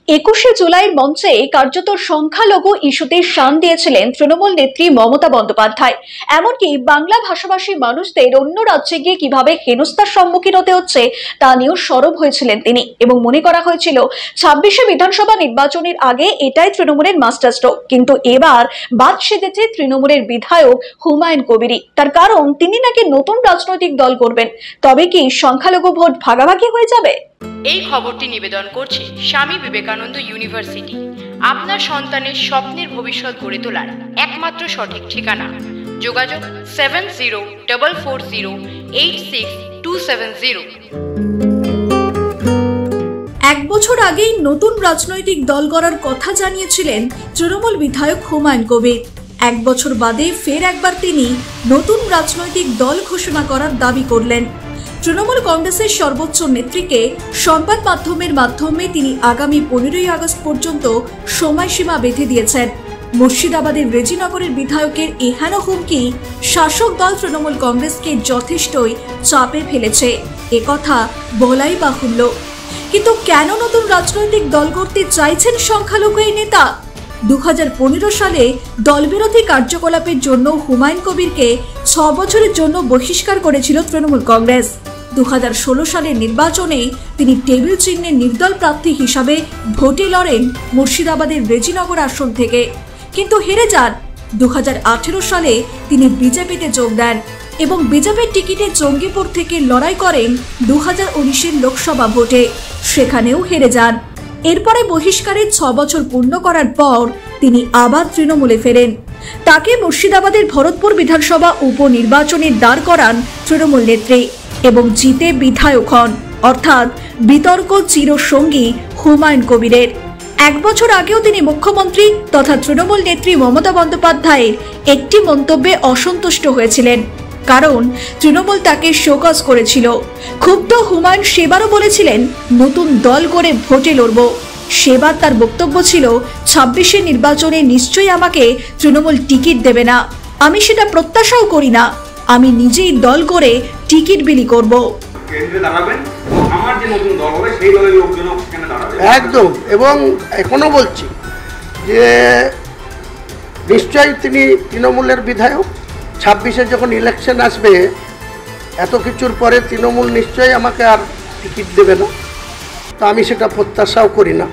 21শে জুলাইয়ের মঞ্চে কার্যত সংখ্যালঘু ইস্যুতে শান দিয়েছিলেন তৃণমূল নেত্রী মমতা বন্দ্যোপাধ্যায়। এমনকি বাংলা ভাষাভাষী মানুষদের অন্য রাজ্যে গিয়ে কিভাবে হেনস্থার সম্মুখীন হতে হচ্ছে তা নিয়েও সরব হয়েছিলেন তিনি, এবং মনে করা হয়েছিল 26শে বিধানসভা নির্বাচনের আগে এটাই তৃণমূলের মাস্টার স্ট্রোক। কিন্তু এবার বাদ সেধেছে তৃণমূলের বিধায়ক হুমায়ুন কবিরই। তার কারণ, তিনি নাকি নতুন রাজনৈতিক দল করবেন। তবে কি সংখ্যালঘু ভোট ভাগাভাগি হয়ে যাবে? এই খবরটি নিবেদন করছে স্বামী বিবেকানন্দ ইউনিভার্সিটি, আপনার সন্তানের স্বপ্নের ভবিষ্যৎ গড়ে তোলার একমাত্র সঠিক ঠিকানা। যোগাযোগ 7044086270। এক বছর আগেই নতুন রাজনৈতিক দল গড়ার কথা জানিয়েছিলেন তৃণমূল বিধায়ক হুমায়ুন কবির। এক বছর বাদে ফের একবার তিনি নতুন রাজনৈতিক দল ঘোষণা করার দাবি করলেন। তৃণমূল কংগ্রেসের সর্বোচ্চ নেত্রীকে সংবাদ মাধ্যমের মাধ্যমে তিনি আগামী 15ই আগস্ট পর্যন্ত সময়সীমা বেঁধে দিয়েছেন। মুর্শিদাবাদের রেজিনগরের বিধায়কের এহেন হুমকি শাসক দল তৃণমূল কংগ্রেসকে যথেষ্টই চাপে ফেলেছে, একথা বলাই বাহুল্য। কিন্তু কেন নতুন রাজনৈতিক দল করতে চাইছেন সংখ্যালঘু এই নেতা? 2015 সালে দলবিরোধী কার্যকলাপের জন্য হুমায়ুন কবিরকে 6 বছরের জন্য বহিষ্কার করেছিল তৃণমূল কংগ্রেস। 2016 সালের নির্বাচনে তিনি টেবিল চিহ্নের নির্দল প্রার্থী হিসাবে ভোটে লড়েন মুর্শিদাবাদের রেজিনগর আসন থেকে, কিন্তু হেরে যান। 2018 সালে তিনি বিজেপিতে যোগ দেন এবং বিজেপির টিকিটে জঙ্গিপুর থেকে লড়াই করেন 2019-এর লোকসভা ভোটে, সেখানেও হেরে যান। এরপরে বহিষ্কারের 6 বছর পূর্ণ করার পর তিনি আবার তৃণমূলে ফেরেন। তাকে মুর্শিদাবাদের ভরতপুর বিধানসভা উপনির্বাচনে দাঁড় করান তৃণমূল নেত্রী এবং জিতে বিধায়ক হন, অর্থাৎ বিতর্ক চিরসঙ্গী হুমায়ুন কবিরের। এক বছর আগেও তিনি মুখ্যমন্ত্রী তথা তৃণমূল নেত্রী মমতা বন্দ্যোপাধ্যায়ের একটি মন্তব্যে অসন্তুষ্ট হয়েছিলেন, কারণ তৃণমূল তাকে শোকজ করেছিল। ক্ষুব্ধ হুমায়ুন সেবারও বলেছিলেন নতুন দল করে ভোটে লড়ব। সেবার তার বক্তব্য ছিল, 26-এর নির্বাচনে নিশ্চয়ই আমাকে তৃণমূল টিকিট দেবে না, আমি সেটা প্রত্যাশাও করি না, আমি নিজেই দল করে টিকিট বিলি করব। একদম, এবং এখনো বলছি যে নিশ্চয়ই তিনি তৃণমূলের বিধায়ক। 26-এ যখন ইলেকশন আসবে, এত কিছুর পরে তৃণমূল নিশ্চয়ই আমাকে আর টিকিট দেবে না, তো আমি সেটা প্রত্যাশাও করি না।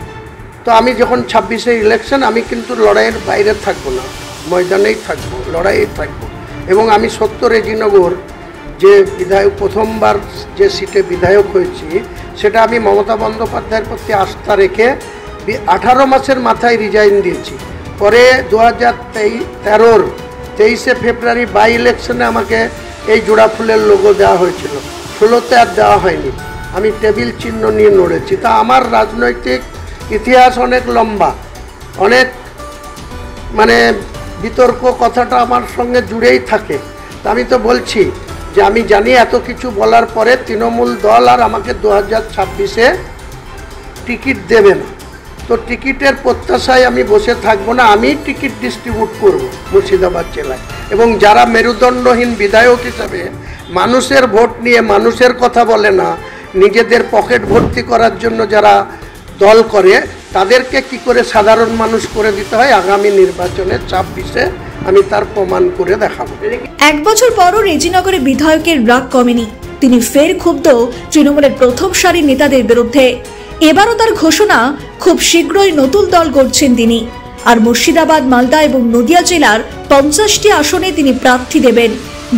তো আমি যখন 26-এ ইলেকশন, আমি কিন্তু লড়াইয়ের বাইরে থাকবো না, ময়দানেই থাকবো, লড়াইয়ে থাকবো। এবং আমি 70 রেজিনগর যে বিধায়ক, প্রথমবার যে সিটে বিধায়ক হয়েছি, সেটা আমি মমতা বন্দ্যোপাধ্যায়ের প্রতি আস্থা রেখে 18 মাসের মাথায় রিজাইন দিয়েছি। পরে 2023-এ ফেব্রুয়ারি বাই ইলেকশনে আমাকে এই জোড়া ফুলের লোগো দেওয়া হয়েছিল, 16তে আর দেওয়া হয়নি। আমি টেবিল চিহ্ন নিয়ে লড়েছি। তা আমার রাজনৈতিক ইতিহাস অনেক লম্বা, অনেক বিতর্ক কথাটা আমার সঙ্গে জুড়েই থাকে। তা আমি তো বলছি যে আমি জানি এত কিছু বলার পরে তৃণমূল দল আর আমাকে 2026-এ টিকিট দেবে না, তো টিকিটের প্রত্যাশায় আমি বসে থাকবো না। আমি টিকিট ডিস্ট্রিবিউট করব মুর্শিদাবাদ জেলায়, এবং যারা মেরুদণ্ডহীন বিধায়ক হিসাবে মানুষের ভোট নিয়ে মানুষের কথা বলে না, নিজেদের পকেট ভর্তি করার জন্য যারা দল করে, তাদেরকে কি করে সাধারণ মানুষ করে দিতে হয়, আগামী নির্বাচনে 26-এ আমি তার প্রমাণ করে দেখাবো। এক বছর পরও রেজিনগরের বিধায়কের রাগ কমেনি। তিনি ফের ক্ষুব্ধ তৃণমূলের প্রথম সারির নেতাদের বিরুদ্ধে। এবারও তার ঘোষণা, খুব শীঘ্রই নতুন দল গড়ছেন তিনি, আর মুর্শিদাবাদ, মালদা এবং নদিয়া জেলার 50টি আসনে তিনি প্রার্থী দেবেন।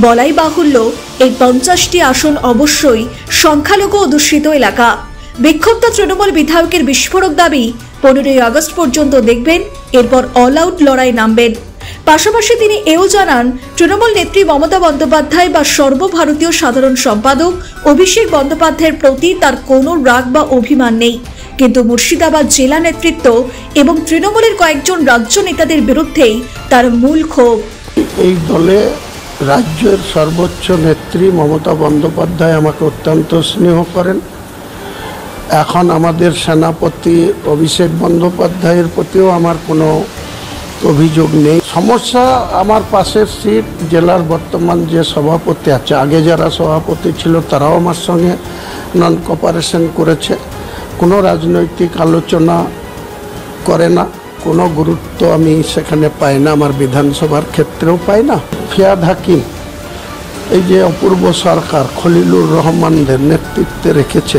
বলাই বাহুল্য, এই 50টি আসন অবশ্যই সংখ্যালঘু অধ্যুষিত এলাকা। বিক্ষুব্ধ তৃণমূল বিধায়কের বিস্ফোরক দাবি, 15ই আগস্ট পর্যন্ত দেখবেন, এরপর অল আউট লড়াই নামবেন। পাশাপাশি তিনি এও জানান, তৃণমূল নেত্রী মমতা বন্দ্যোপাধ্যায় বা সর্বভারতীয় সাধারণ সম্পাদক অভিষেক বন্দ্যোপাধ্যায়ের প্রতি তার কোনো রাগ বা অভিমান নেই, কিন্তু মুর্শিদাবাদ জেলা নেতৃত্ব এবং তৃণমূলের কয়েকজন রাজ্য নেতাদের বিরুদ্ধেই তার মূল ক্ষোভ। এই দলে রাজ্যের সর্বোচ্চ নেত্রী মমতা বন্দ্যোপাধ্যায় আমাকে অত্যন্ত স্নেহ করেন। এখন আমাদের সেনাপতি অভিষেক বন্দ্যোপাধ্যায়ের প্রতিও আমার কোনো অভিযোগ নেই। সমস্যা আমার পাশের সিট জেলার বর্তমান যে সভাপতি আছে, আগে যারা সভাপতি ছিল তারাও আমার সঙ্গে নন কোঅপারেশন করেছে। কোনো রাজনৈতিক আলোচনা করে না, কোনো গুরুত্ব আমি সেখানে পাই না, আমার বিধানসভার ক্ষেত্রেও পাই না। ফিয়াদ হাকিম এই যে অপূর্ব সরকার খলিলুর রহমানদের নেতৃত্বে রেখেছে,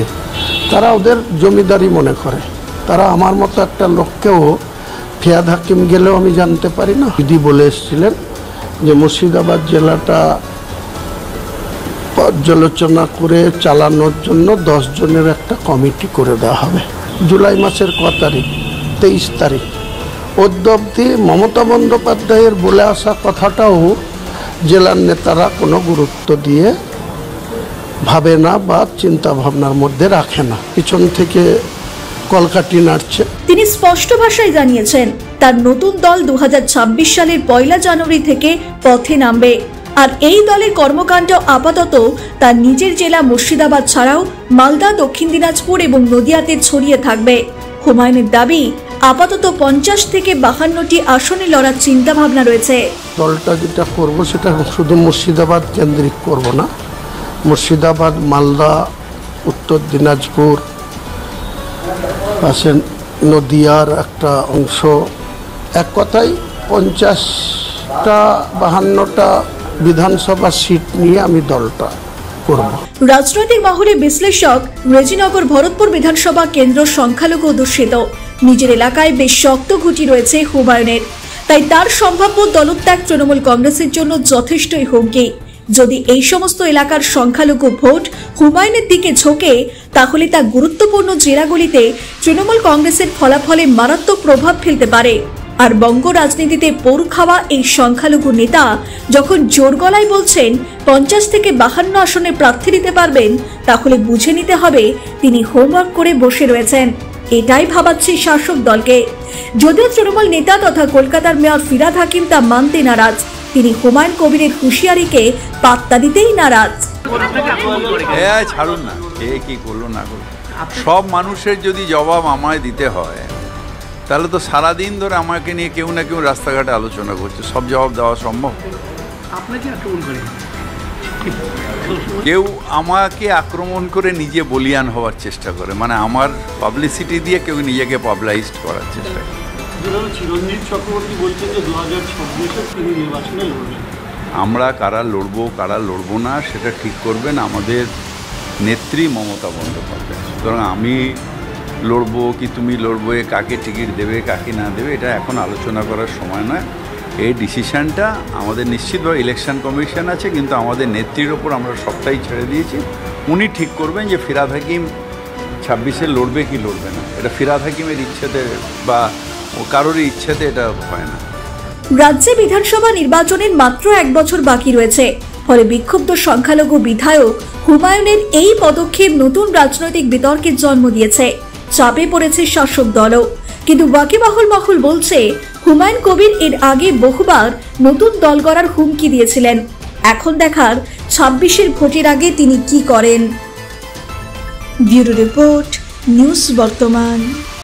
তারা ওদের জমিদারি মনে করে। তারা আমার মতো একটা লোককেও, ফিয়াদ হাকিম গেলেও আমি জানতে পারি না। দিদি বলে এসেছিলেন যে মুর্শিদাবাদ জেলাটা পর্যালোচনা করে চালানোর জন্য 10 জনের একটা কমিটি করে দেওয়া হবে। জুলাই মাসের ক তারিখ? 23 তারিখ। অদ্যাবধি মমতা বন্দ্যোপাধ্যায়ের বলে আসা কথাটাও জেলার নেতারা কোনো গুরুত্ব দিয়ে ভাবে না বা চিন্তা ভাবনার মধ্যে রাখে না, পিছন থেকে কলকাঠি নাড়ছে। তিনি স্পষ্ট ভাষায় জানিয়েছেন তার নতুন দল 2026 সালের 1 জানুয়ারি থেকে পথে নামবে। আর এই দলের কর্মকাণ্ড আপাতত তার নিজের জেলা মুর্শিদাবাদ ছাড়াও মালদা, দক্ষিণ দিনাজপুর এবং নদিয়াতে ছড়িয়ে থাকবে। হুমায়ুনের দাবি, আপাতত 50 থেকে 52টি আসনে লড়ার চিন্তা ভাবনা রয়েছে। দলটা যেটা করব সেটা শুধু মুর্শিদাবাদ কেন্দ্রিক করব না, মুর্শিদাবাদ, মালদা, উত্তর দিনাজপুর, পাশে নদিয়ার একটা অংশ, এক কথায় 50টা 52টা বিধানসভা সিট নিয়ে আমি দলটা করব। রাজনৈতিক মহলে বিশ্লেষক রেজিনগর ভরতপুর বিধানসভা কেন্দ্র সংখ্যালঘু অধ্যুষিত। নিজের এলাকায় বেশ শক্ত ঘুঁটি রয়েছে হুমায়ুনের, তাই তার সম্ভাব্য দলত্যাগ তৃণমূল কংগ্রেসের জন্য যথেষ্টই হুমকি। যদি এই সমস্ত এলাকার সংখ্যালঘু ভোট হুমায়ুনের দিকে ঝোঁকে, তাহলে তা গুরুত্বপূর্ণ জেলাগুলিতে তৃণমূল কংগ্রেসের ফলাফলে মারাত্মক প্রভাব ফেলতে পারে। আর বঙ্গ রাজনীতিতে পোর খাওয়া এই সংখ্যালঘু নেতা যখন জোর গলায় বলছেন 50 থেকে 52 আসনে প্রার্থী দিতে পারবেন, তাহলে বুঝে নিতে হবে তিনি হোমওয়ার্ক করে বসে রয়েছেন। এটাই ভাবাচ্ছে শাসক দলকে। যদিও তৃণমূল নেতা তথা কলকাতার মেয়র ফিরহাদ হাকিম তা মানতে নারাজ। তিনি হুমায়ুন কবিরের হুঁশিয়ারিকে পাত্তা দিতেই নারাজ। ছাড়ুন না, কে কি করলো না করলো, সব মানুষের যদি জবাব আমায় দিতে হয়, তাহলে তো সারাদিন ধরে আমাকে নিয়ে কেউ না কেউ রাস্তাঘাটে আলোচনা করছে, সব জবাব দেওয়া সম্ভব? কেউ আমাকে আক্রমণ করে নিজে বলিয়ান হওয়ার চেষ্টা করে, মানে আমার পাবলিসিটি দিয়ে কেউ নিজেকে পাবলাইজড করার চেষ্টা করে। চিরঞ্জিত চক্রবর্তী বলছেন যে 2026-এ তিনি নির্বাচনে লড়বেন। আমরা কারা লড়বো কারা লড়বো না সেটা ঠিক করবেন আমাদের নেত্রী মমতা বন্দ্যোপাধ্যায়। সুতরাং আমি লড়বো কি তুমি লড়বো, কাকে টিকিট দেবে কাকে না দেবে, এটা এখন আলোচনা করার সময় নয়। এই ডিসিশানটা আমাদের নিশ্চিতভাবে ইলেকশন কমিশন আছে, কিন্তু আমাদের নেত্রীর ওপর আমরা সবটাই ছেড়ে দিয়েছি। উনি ঠিক করবেন যে ফিরহাদ হাকিম 26-এ লড়বে কি লড়বে না। এটা ফিরহাদ হাকিমের ইচ্ছেতে বা কারোরই ইচ্ছেতে এটা হয় না। রাজ্যে বিধানসভা নির্বাচনের মাত্র 1 বছর বাকি রয়েছে, ফলে বিক্ষুব্ধ সংখ্যালঘু বিধায়ক হুমায়ুনের এই পদক্ষেপ নতুন রাজনৈতিক বিতর্কের জন্ম দিয়েছে। চাপে পড়েছে শাসক দলও। কিন্তু ওয়াকিবহাল মহল বলছে হুমায়ুন কবির এর আগে বহুবার নতুন দল গড়ার হুমকি দিয়েছিলেন। এখন দেখার 26-এর ভোটের আগে তিনি কি করেন। ব্যুরো রিপোর্ট, নিউজ বর্তমান।